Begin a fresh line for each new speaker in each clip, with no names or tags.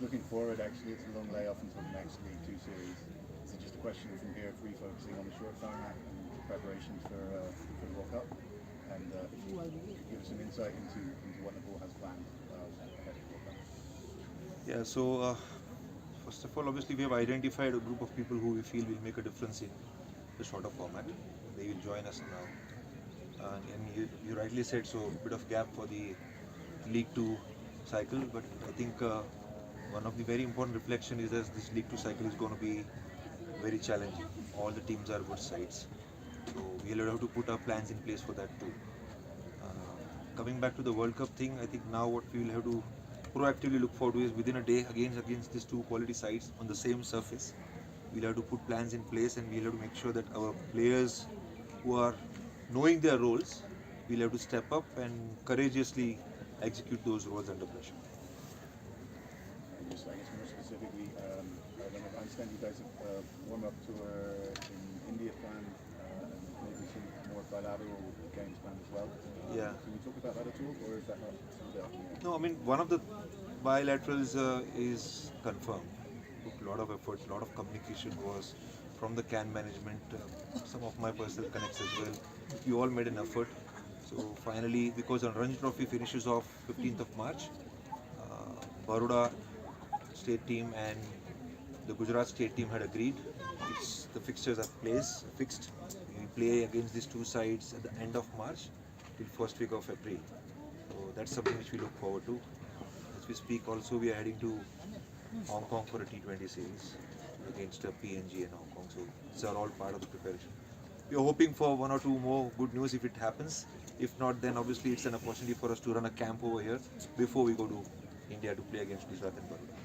looking forward, actually, it's a long layoff until the next League Two series. Is it just a question from here of refocusing on the short format and preparations for the World Cup? And if you could give us some insight into what Nepal has planned ahead of the World Cup.
Yeah, so first of all, obviously, we have identified a group of people who we feel will make a difference in the shorter format. They will join us now. And you rightly said, so a bit of gap for the League 2 cycle, but I think one of the very important reflection is that this League 2 cycle is going to be very challenging. All the teams are good sides. So we will have to put our plans in place for that too. Coming back to the World Cup thing, I think now what we will have to proactively look forward to is within a day against these two quality sides on the same surface. We'll have to put plans in place and we'll have to make sure that our players who are knowing their roles, we'll have to step up and courageously execute those roles under pressure.
And just, I guess, more specifically, I understand you guys have warm-up tour in India planned, and maybe some more bilateral games planned as well.
Yeah.
Can you talk about that at all, or is that not still there?
No, I mean, one of the bilaterals is confirmed. Took a lot of efforts, a lot of communication was from the CAN management, some of my personal connects as well. We all made an effort. So finally, because the Ranji Trophy finishes off 15th of March, Baroda state team and the Gujarat state team had agreed. The fixtures are fixed. We play against these two sides at the end of March till first week of April. So that's something which we look forward to. As we speak, also we are heading to Hong Kong for a T20 series against PNG and Hong Kong. So these are all part of the preparation. We are hoping for one or two more good news if it happens. If not, then obviously it's an opportunity for us to run a camp over here before we go to India to play against Gujarat and Baroda.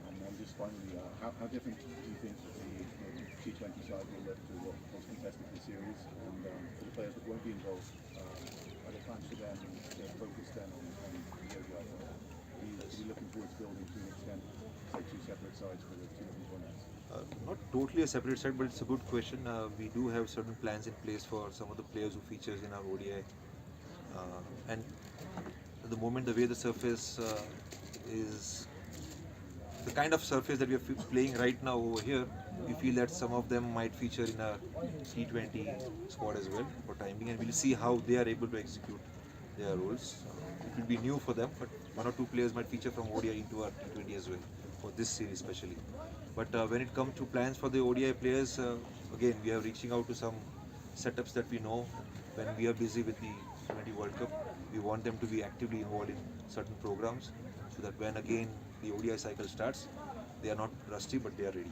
And just finally, how different do you think the T20 side will look to what was contested in the series? And for the players that won't be involved, are there plans for them to focus then on the ODI? Are you looking forward to building to an extent, say, two separate sides for the two different formats?
Not totally a separate side, but it's a good question. We do have certain plans in place for some of the players who features in our ODI. And at the moment, the way the surface is, the kind of surface that we are playing right now over here, we feel that some of them might feature in a T20 squad as well for time being, and we'll see how they are able to execute their roles. It will be new for them, but one or two players might feature from ODI into our T20 as well for this series especially. But when it comes to plans for the ODI players, again we are reaching out to some setups that we know. When we are busy with the T20 World Cup, we want them to be actively involved in certain programs so that when again the ODI cycle starts, they are not rusty but they are ready.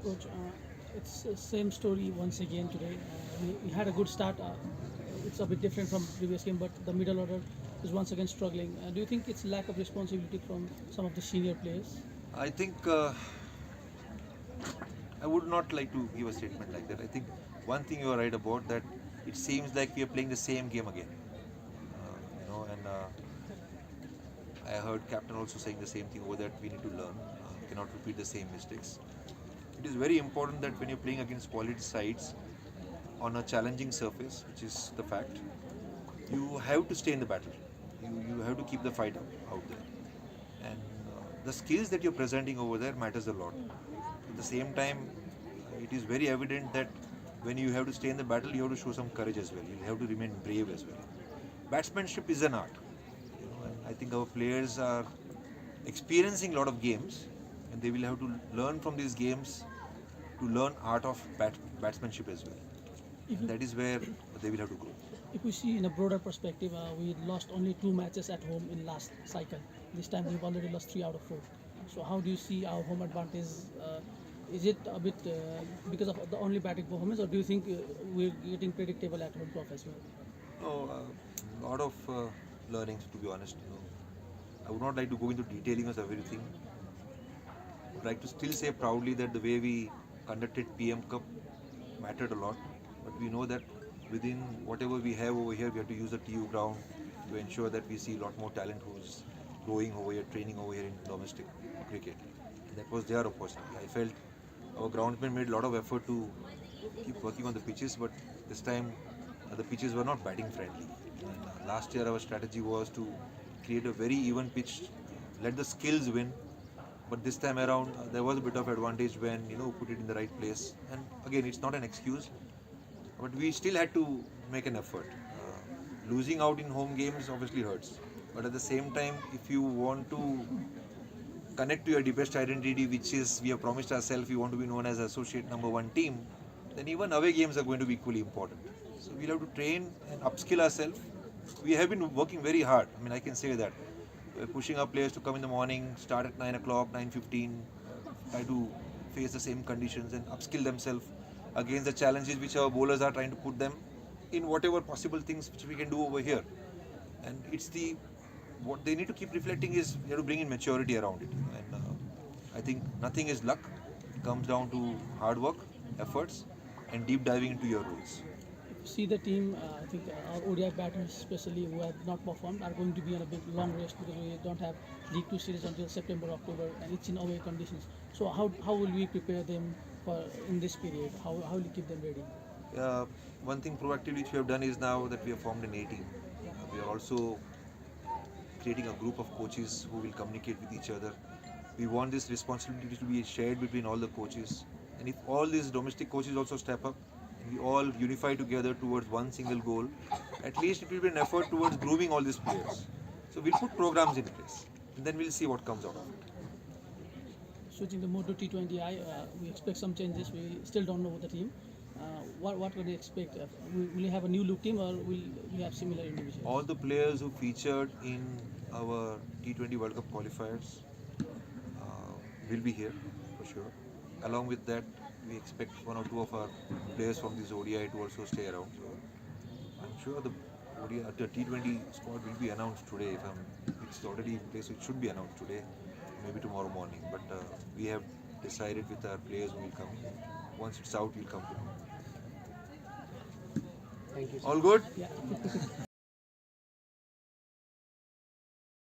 Coach, it's the same story once again today. We had a good start. It's a bit different from previous game, but the middle order is once again struggling. Do you think it's lack of responsibility from some of the senior players?
I think I would not like to give a statement like that. I think one thing you are right about, that it seems like we are playing the same game again. And I heard captain also saying the same thing over that we need to learn, cannot repeat the same mistakes. It is very important that when you're playing against quality sides on a challenging surface, which is the fact, you have to stay in the battle. You have to keep the fight out there. And the skills that you're presenting over there matters a lot. At the same time, it is very evident that when you have to stay in the battle, you have to show some courage as well. You have to remain brave as well. Batsmanship is an art. And I think our players are experiencing a lot of games, and they will have to learn from these games to learn art of batsmanship as well.
If you,
That is where they will have to grow.
if we see in a broader perspective, we lost only 2 matches at home in last cycle. This time we've already lost 3 out of 4. So how do you see our home advantage? Is it a bit because of the only batting performance, or do you think we're getting predictable at home turf as well?
No, a lot of learnings, to be honest. I would not like to go into detailing of everything. I would like to still say proudly that the way we conducted PM Cup mattered a lot. But we know that within whatever we have over here, we have to use the TU ground to ensure that we see a lot more talent who's growing over here, training over here in domestic cricket. And that was their opportunity. I felt our groundsmen made a lot of effort to keep working on the pitches, but this time the pitches were not batting friendly. And, last year our strategy was to create a very even pitched let the skills win. But this time around, there was a bit of advantage when put it in the right place. And again, it's not an excuse, but we still had to make an effort. Losing out in home games obviously hurts, but at the same time, if you want to connect to your deepest identity, which is we have promised ourselves we want to be known as associate number one team, then even away games are going to be equally important. So we'll have to train and upskill ourselves. We have been working very hard. I mean, I can say that. We're pushing our players to come in the morning, start at 9 o'clock, 9:15, try to face the same conditions and upskill themselves against the challenges which our bowlers are trying to put them in whatever possible things which we can do over here. And it's what they need to keep reflecting is you have to bring in maturity around it. And I think nothing is luck. It comes down to hard work, efforts, and deep diving into your roles.
See the team, I think our ODI batters, especially who have not performed, are going to be on a big long rest because we don't have League 2 series until September, October, and it's in away conditions. So how will we prepare them for in this period? How will we keep them ready?
One thing proactively which we have done is now that we have formed an A team. We are also creating a group of coaches who will communicate with each other. We want this responsibility to be shared between all the coaches. And if all these domestic coaches also step up, we all unify together towards one single goal, at least it will be an effort towards grooming all these players. So we'll put programs in place and then we'll see what comes out of it.
Switching the mode to T20I, we expect some changes. We still don't know the team. What can we expect? Will you have a new look team or will we have similar individuals?
All the players who featured in our T20 World Cup qualifiers will be here for sure. Along with that, we expect one or two of our players from this ODI to also stay around. So I'm sure the T20 squad will be announced today. It's already in place, so it should be announced today, maybe tomorrow morning. But we have decided with our players who will come. Once it's out, we'll come to know.
Thank you.
All good?
Yeah.